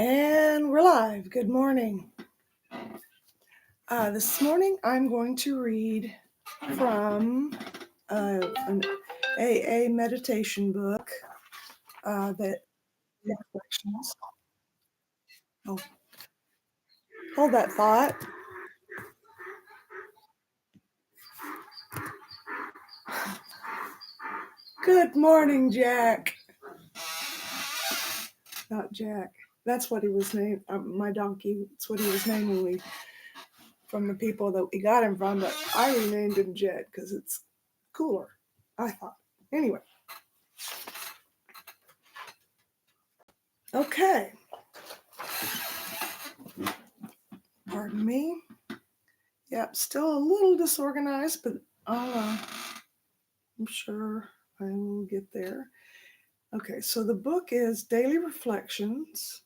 And we're live. Good morning. This morning I'm going to read from an AA meditation book that reflections. Oh, hold that thought. Good morning, Jack. Not Jack. That's what he was named. My donkey. That's what he was named when we, from the people that we got him from. But I renamed him Jet because it's cooler, I thought. Anyway. Okay. Pardon me. Yep, still a little disorganized, but I'm sure I will get there. Okay, so the book is Daily Reflections.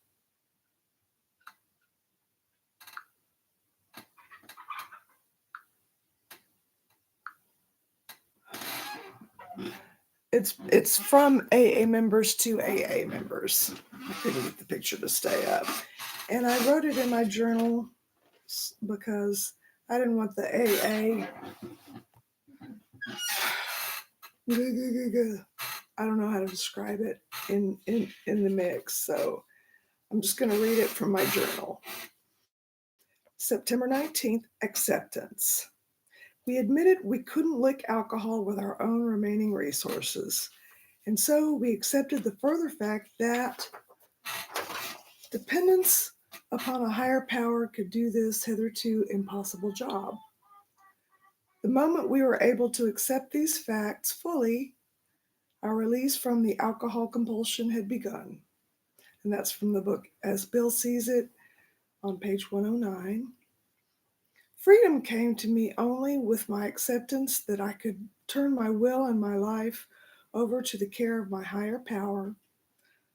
It's from AA members to AA members. I couldn't get the picture to stay up. And I wrote it in my journal because I didn't want the AA. I don't know how to describe it in the mix, so I'm just going to read it from my journal. September 19th, acceptance. We admitted we couldn't lick alcohol with our own remaining resources, and so we accepted the further fact that dependence upon a higher power could do this hitherto impossible job. The moment we were able to accept these facts fully, our release from the alcohol compulsion had begun. And that's from the book As Bill Sees It on page 109. Freedom came to me only with my acceptance that I could turn my will and my life over to the care of my higher power.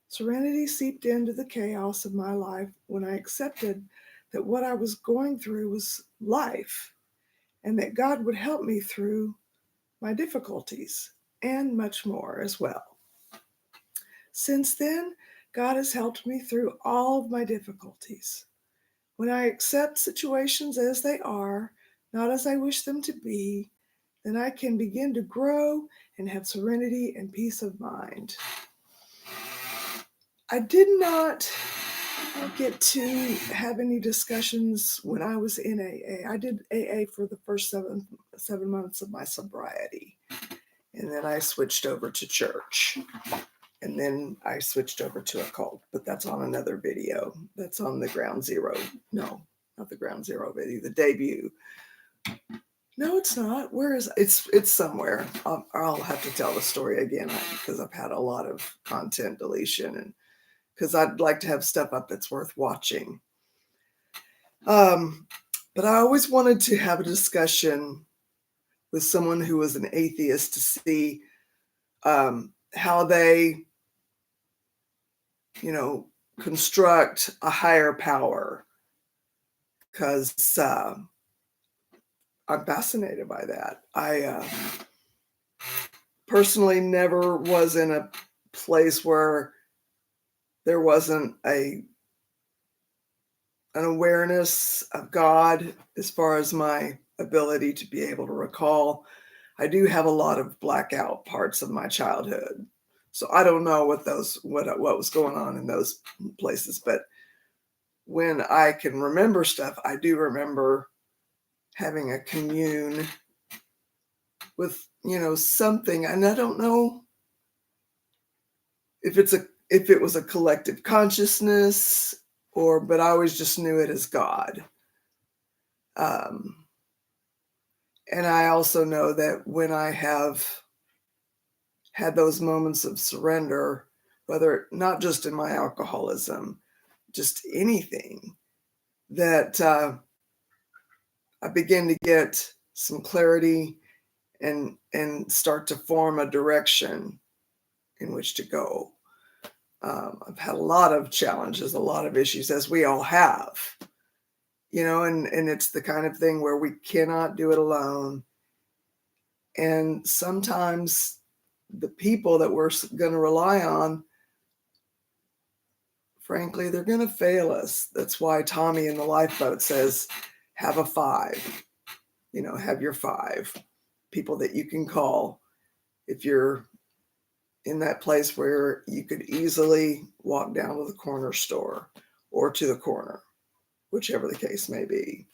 Serenity seeped into the chaos of my life when I accepted that what I was going through was life and that God would help me through my difficulties and much more as well. Since then, God has helped me through all of my difficulties. When I accept situations as they are, not as I wish them to be, then I can begin to grow and have serenity and peace of mind. I did not get to have any discussions when I was in AA. I did AA for the first seven months of my sobriety, and then I switched over to church. And then I switched over to a cult, but that's on another video. That's on the Ground Zero. No, not the Ground Zero video, the debut. No, it's not. Where is it? It's somewhere. I'll have to tell the story again because I've had a lot of content deletion and because I'd like to have stuff up that's worth watching. But I always wanted to have a discussion with someone who was an atheist to see how they construct a higher power, because I'm fascinated by that. I personally never was in a place where there wasn't an awareness of God as far as my ability to be able to recall. I do have a lot of blackout parts of my childhood. So I don't know what was going on in those places, but when I can remember stuff, I do remember having a commune with, something. And I don't know if it was a collective consciousness but I always just knew it as God. And I also know that when I have had those moments of surrender, whether not just in my alcoholism, just anything, that I begin to get some clarity and start to form a direction in which to go. I've had a lot of challenges, a lot of issues, as we all have, and it's the kind of thing where we cannot do it alone. And sometimes the people that we're going to rely on frankly, they're going to fail us. That's why Tommy in the lifeboat says, have a five, have your five people that you can call if you're in that place where you could easily walk down to the corner store or to the corner, whichever the case may be.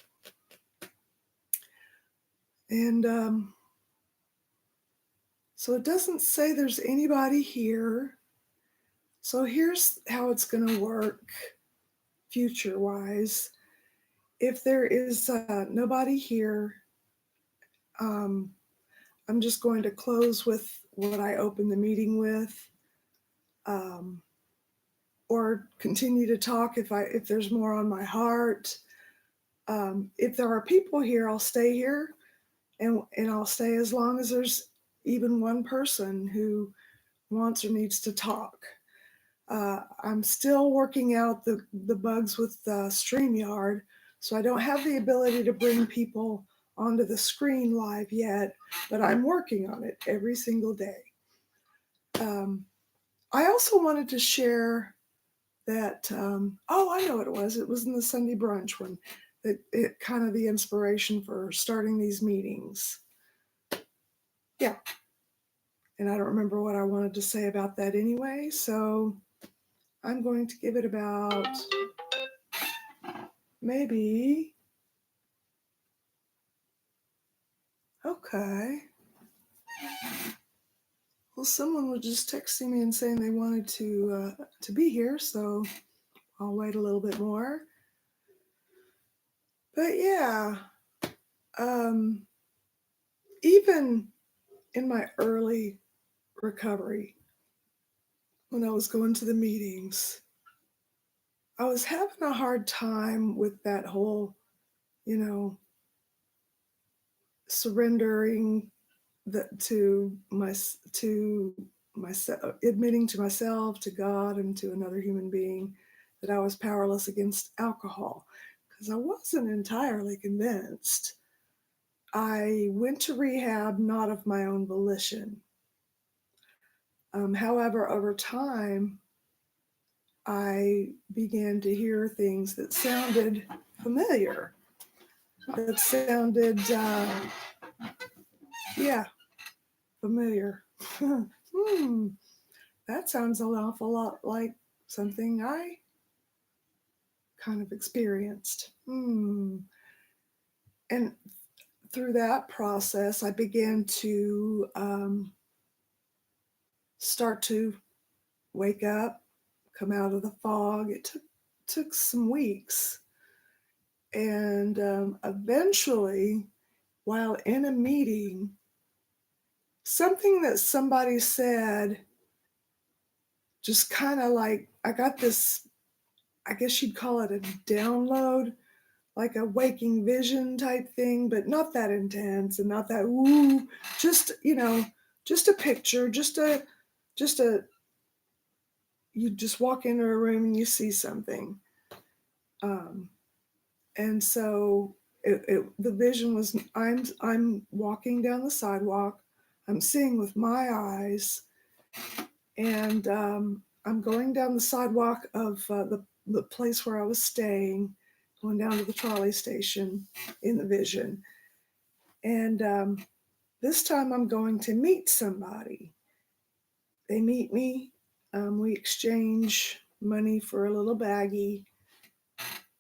And so it doesn't say there's anybody here. So here's how it's going to work future-wise. If there is nobody here, I'm just going to close with what I opened the meeting with, or continue to talk if there's more on my heart. If there are people here, I'll stay here, and I'll stay as long as there's even one person who wants or needs to talk. I'm still working out the bugs with StreamYard, so I don't have the ability to bring people onto the screen live yet, but I'm working on it every single day. I also wanted to share that, I know what it was. It was in the Sunday brunch one, that it kind of the inspiration for starting these meetings. Yeah. And I don't remember what I wanted to say about that anyway, so I'm going to give it about maybe, okay. Well, someone was just texting me and saying they wanted to be here, so I'll wait a little bit more. But yeah, even in my early recovery, when I was going to the meetings, I was having a hard time with that whole, surrendering to myself, admitting to myself, to God, and to another human being that I was powerless against alcohol, because I wasn't entirely convinced. I went to rehab not of my own volition. However, over time, I began to hear things that sounded familiar, that sounded, familiar. That sounds an awful lot like something I kind of experienced. And through that process, I began to start to wake up, come out of the fog. It took some weeks. And eventually, while in a meeting, something that somebody said just kind of like, I got this, I guess you'd call it a download, like a waking vision type thing, but not that intense and not that, ooh, just, just a picture, you just walk into a room and you see something. And so the vision was, I'm walking down the sidewalk, I'm seeing with my eyes, and I'm going down the sidewalk of the place where I was staying, going down to the trolley station in the vision. And this time I'm going to meet somebody. They meet me. We exchange money for a little baggie.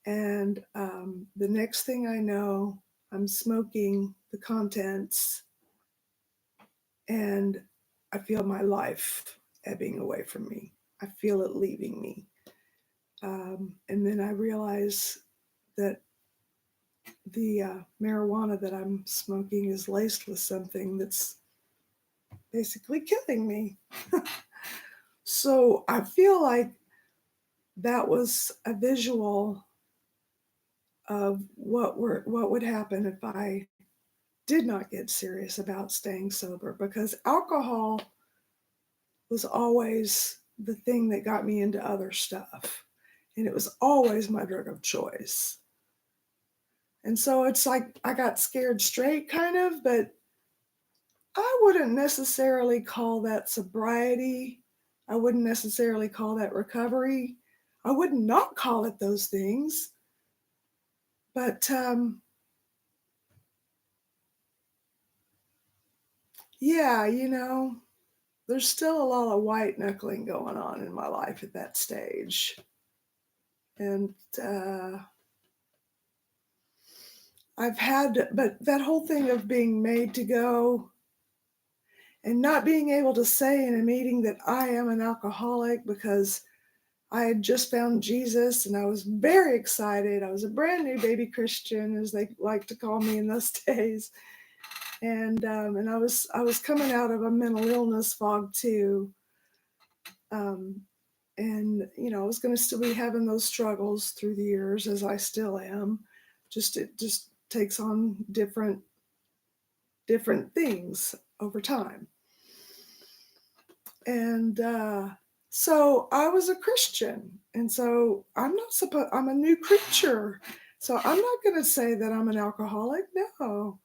And the next thing I know, I'm smoking the contents, and I feel my life ebbing away from me. I feel it leaving me. And then I realize that the marijuana that I'm smoking is laced with something that's basically killing me. So I feel like that was a visual of what would happen if I did not get serious about staying sober, because alcohol was always the thing that got me into other stuff. And it was always my drug of choice. And so it's like I got scared straight, kind of, but I wouldn't necessarily call that sobriety. I wouldn't necessarily call that recovery. I would not call it those things, but yeah, there's still a lot of white knuckling going on in my life at that stage. And but that whole thing of being made to go and not being able to say in a meeting that I am an alcoholic because I had just found Jesus and I was very excited. I was a brand new baby Christian, as they like to call me in those days. And I was coming out of a mental illness fog too. Um, and I was going to still be having those struggles through the years, as I still am. It just takes on different things over time. And so I was a Christian, and so I'm a new creature. So I'm not going to say that I'm an alcoholic. No,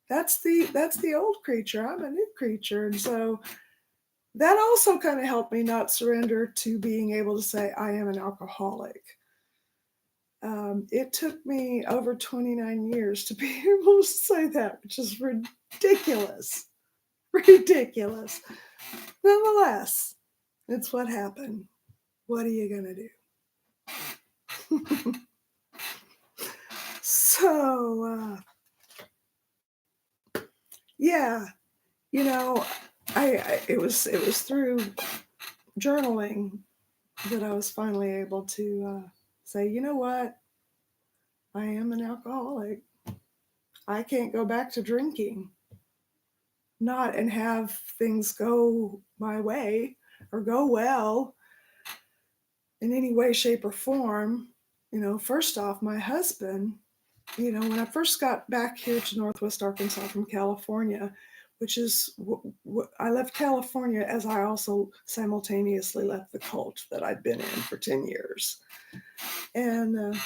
that's the old creature. I'm a new creature, and so that also kind of helped me not surrender to being able to say I am an alcoholic. It took me over 29 years to be able to say that, which is ridiculous. Ridiculous. Nonetheless, it's what happened. What are you going to do? So, yeah, you know, it was through journaling that I was finally able to say, you know what? I am an alcoholic. I can't go back to drinking, not and have things go my way or go well in any way, shape, or form. First off, my husband, when I first got back here to Northwest Arkansas from California, which is, I left California as I also simultaneously left the cult that I'd been in for 10 years. And,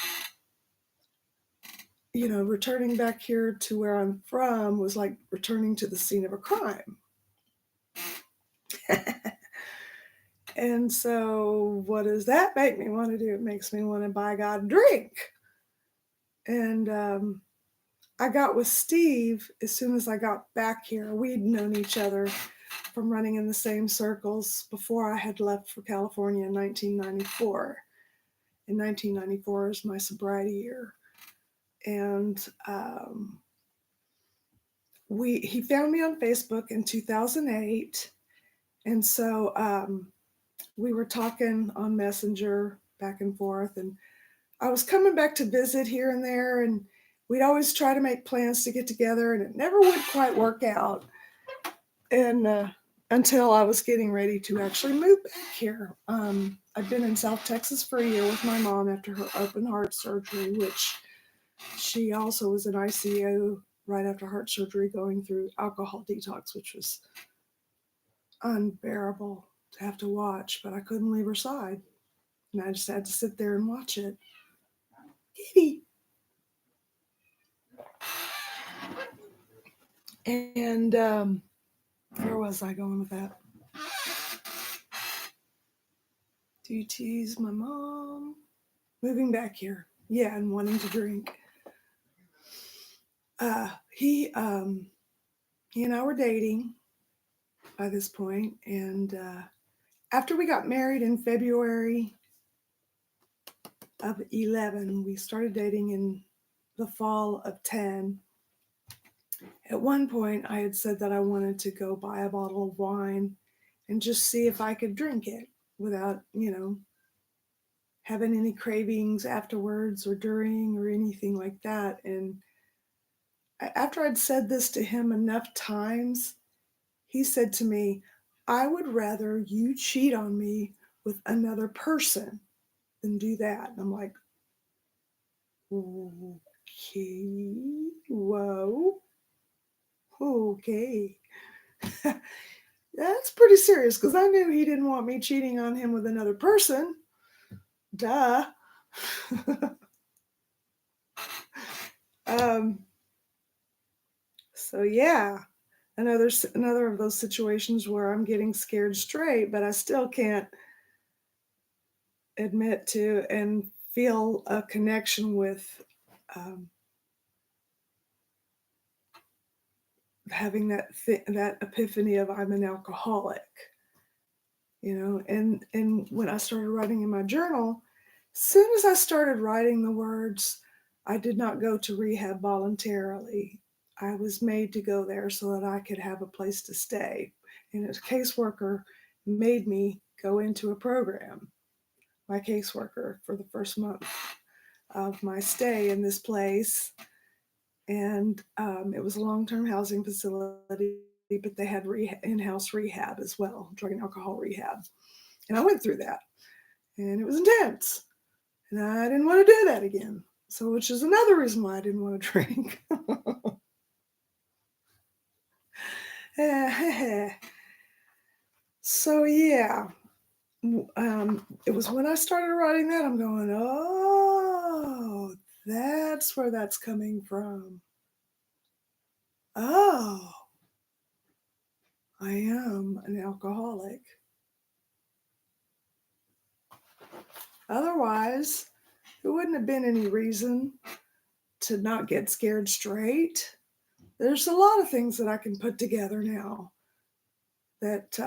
returning back here to where I'm from was like returning to the scene of a crime. And so, what does that make me want to do? It makes me want to buy God a drink. And I got with Steve as soon as I got back here. We'd known each other from running in the same circles before I had left for California in 1994. In 1994 is my sobriety year. And he found me on Facebook in 2008. And so we were talking on Messenger back and forth. And I was coming back to visit here and there. And we'd always try to make plans to get together. And it never would quite work out. And until I was getting ready to actually move back here. I've been in South Texas for a year with my mom after her open heart surgery, which she also was in ICU right after heart surgery, going through alcohol detox, which was unbearable to have to watch, but I couldn't leave her side. And I just had to sit there and watch it. Kitty. And where was I going with that? Do you tease my mom? Moving back here. Yeah, and wanting to drink. He and I were dating by this point, and after we got married in February of 11, we started dating in the fall of 10. At one point, I had said that I wanted to go buy a bottle of wine and just see if I could drink it without, having any cravings afterwards or during or anything like that. And after I'd said this to him enough times, he said to me, I would rather you cheat on me with another person than do that. And I'm like, okay, whoa, okay. That's pretty serious because I knew he didn't want me cheating on him with another person. Duh. So yeah, another of those situations where I'm getting scared straight, but I still can't admit to and feel a connection with having that epiphany of I'm an alcoholic, and when I started writing in my journal, as soon as I started writing the words, I did not go to rehab voluntarily. I was made to go there so that I could have a place to stay. And a caseworker made me go into a program, my caseworker, for the first month of my stay in this place. And it was a long-term housing facility, but they had in-house rehab as well, drug and alcohol rehab. And I went through that, and it was intense. And I didn't want to do that again. So, which is another reason why I didn't want to drink. So, yeah, it was when I started writing that, I'm going, oh, that's where that's coming from. Oh, I am an alcoholic. Otherwise, there wouldn't have been any reason to not get scared straight. There's a lot of things that I can put together now that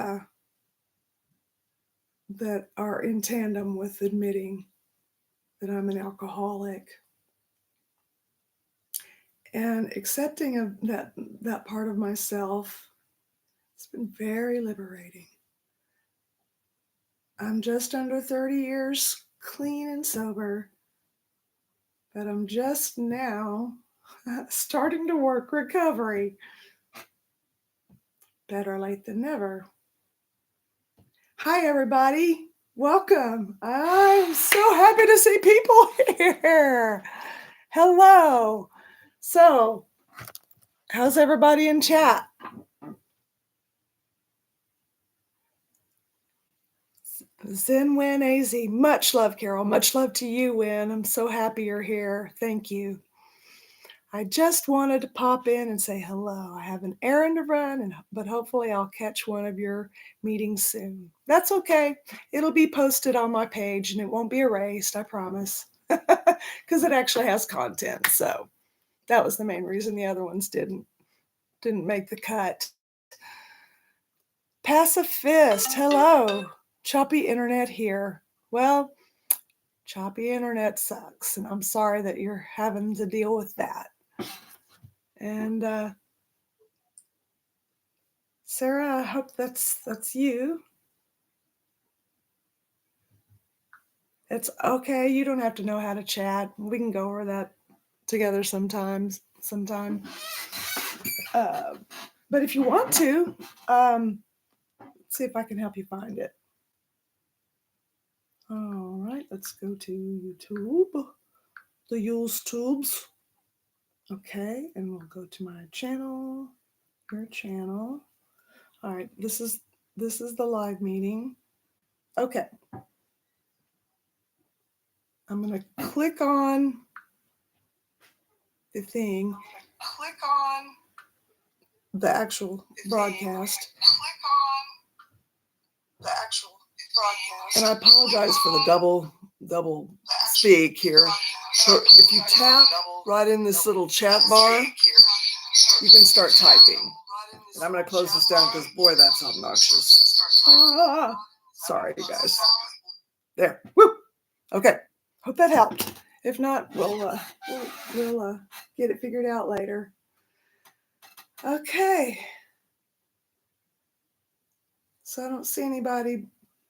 that are in tandem with admitting that I'm an alcoholic and accepting of that part of myself. It's been very liberating. I'm just under 30 years clean and sober, but I'm just now starting to work recovery. Better late than never. Hi, everybody. Welcome. I'm so happy to see people here. Hello. So, how's everybody in chat? Zen Win AZ. Much love, Carol. Much love to you, Win. I'm so happy you're here. Thank you. I just wanted to pop in and say hello. I have an errand to run, but hopefully I'll catch one of your meetings soon. That's okay. It'll be posted on my page and it won't be erased, I promise, because it actually has content. So that was the main reason the other ones didn't make the cut. Pacifist, hello. Choppy internet here. Well, choppy internet sucks, and I'm sorry that you're having to deal with that. And Sarah, I hope that's you. It's okay. You don't have to know how to chat. We can go over that together sometime. But if you want to, see if I can help you find it. All right, let's go to YouTube, the YouTubes. Okay, and we'll go to my channel, your channel. All right, this is the live meeting. Okay. I'm going to click on the thing. Click on the actual broadcast. And I apologize for the double speak here. So if you tap right in this little chat bar, you can start typing. And I'm going to close this down because, boy, that's obnoxious. Sorry, you guys. There. Woo. Okay. Hope that helped. If not, we'll get it figured out later. Okay. So I don't see anybody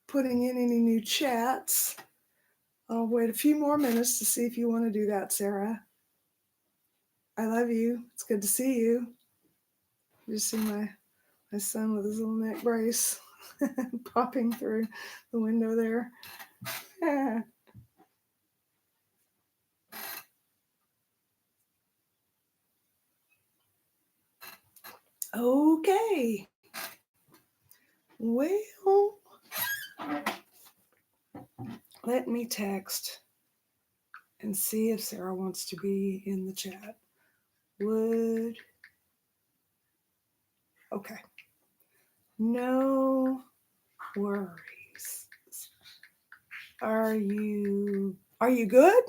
putting in any new chats. I'll wait a few more minutes to see if you want to do that, Sarah. I love you. It's good to see you. You see my son with his little neck brace popping through the window there. Okay. Well, let me text and see if Sarah wants to be in the chat. Okay. No worries. Are you good?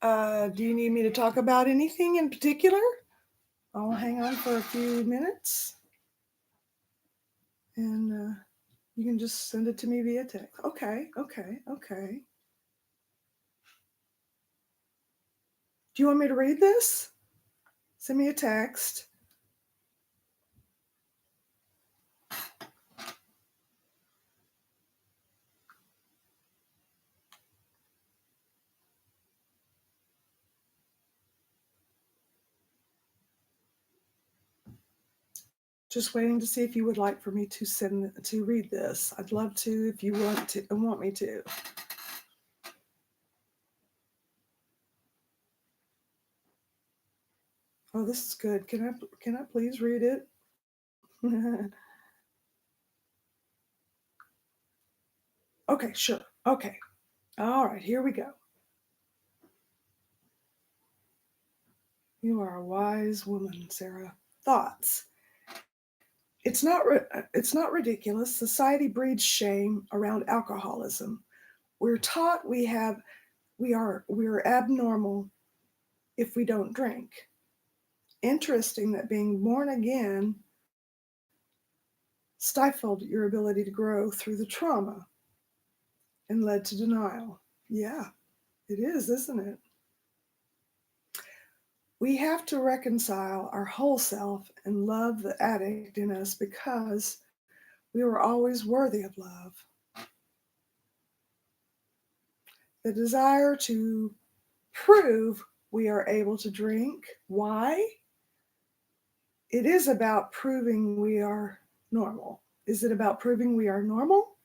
Do you need me to talk about anything in particular? I'll hang on for a few minutes, and you can just send it to me via text. Okay. Do you want me to read this? Send me a text. Just waiting to see if you would like for me to read this. I'd love to if you want me to. Oh, this is good. Can I please read it? Okay, sure. Okay. All right, here we go. You are a wise woman, Sarah. Thoughts. It's not ridiculous. Society breeds shame around alcoholism. We're taught we're abnormal if we don't drink. Interesting that being born again stifled your ability to grow through the trauma and led to denial. Yeah, it is, isn't it? We have to reconcile our whole self and love the addict in us because we were always worthy of love. The desire to prove we are able to drink. Why? It is about proving we are normal. Is it about proving we are normal?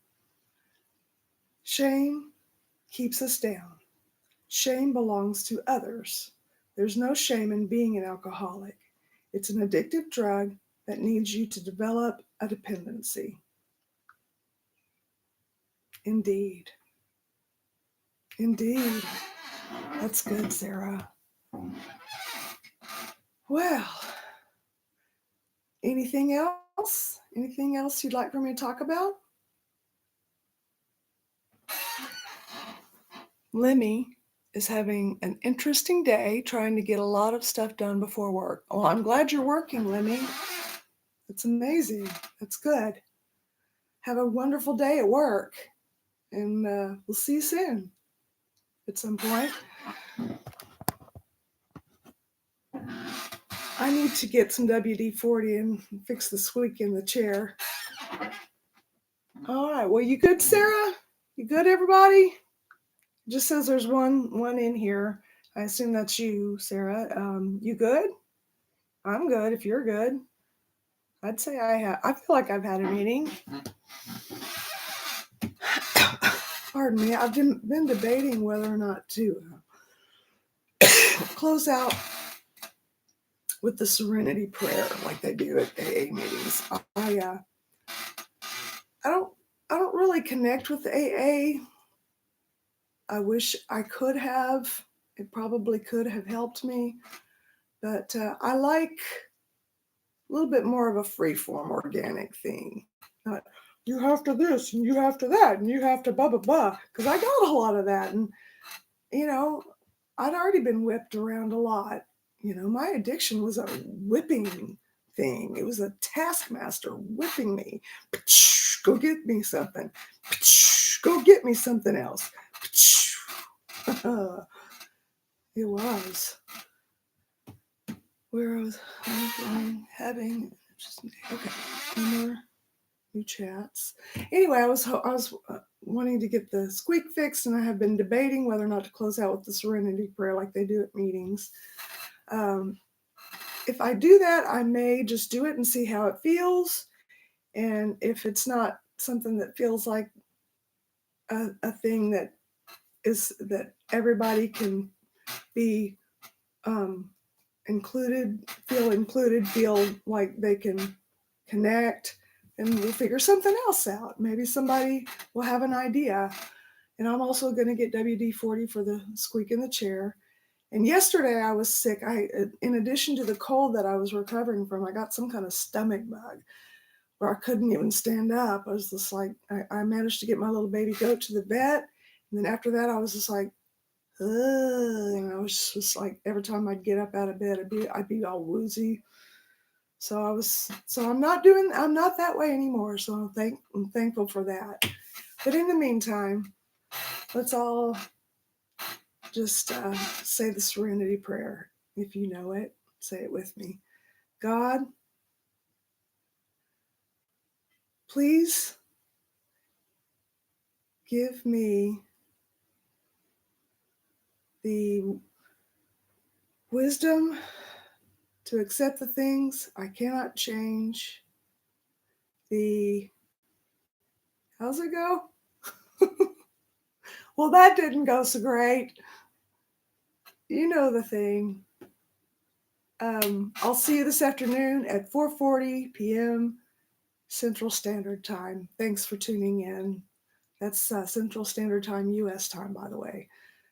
Shame keeps us down. Shame belongs to others. There's no shame in being an alcoholic. It's an addictive drug that needs you to develop a dependency. Indeed. Indeed. That's good, Sarah. Well, anything else? Anything else you'd like for me to talk about? Lemmy is having an interesting day trying to get a lot of stuff done before work. Oh, I'm glad you're working, Lemmy. It's amazing. That's good. Have a wonderful day at work, and we'll see you soon at some point. I need to get some WD-40 and fix the squeak in the chair. All right. Well, you good, Sarah? You good, everybody? It just says there's one in here. I assume that's you, Sarah. You good? I'm good. If you're good, I'd say I feel like I've had a meeting. Pardon me. I've been debating whether or not to close out with the Serenity Prayer like they do at AA meetings. I don't really connect with AA. I wish I could have. It probably could have helped me, but I like a little bit more of a free-form organic thing. Not, you have to this and you have to that and you have to blah blah blah, because I got a lot of that, and I'd already been whipped around a lot. My addiction was a whipping thing. It was a taskmaster whipping me. Go get me something. Go get me something else. It was. Where I was having just okay. No more new chats. Anyway, I was wanting to get the squeak fixed, and I have been debating whether or not to close out with the Serenity Prayer like they do at meetings. If I do that, I may just do it and see how it feels. And if it's not something that feels like a thing that everybody can be included, feel like they can connect, and we'll figure something else out. Maybe somebody will have an idea. And I'm also going to get WD-40 for the squeak in the chair. And yesterday I was sick. In addition to the cold that I was recovering from, I got some kind of stomach bug where I couldn't even stand up. I was just like, I managed to get my little baby goat to the vet, And then after that, I was just like, ugh, and I was just like, every time I'd get up out of bed, I'd be all woozy. So I'm not that way anymore. So I'm thankful for that. But in the meantime, let's all just say the Serenity Prayer. If you know it, say it with me. God, please give me the wisdom to accept the things I cannot change. How's it go? Well, that didn't go so great. You know the thing. I'll see you this afternoon at 4:40 p.m. Central Standard Time. Thanks for tuning in. That's Central Standard Time, U.S. time, by the way.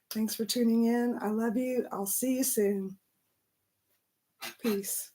Thanks for tuning in. I love you. I'll see you soon. Peace.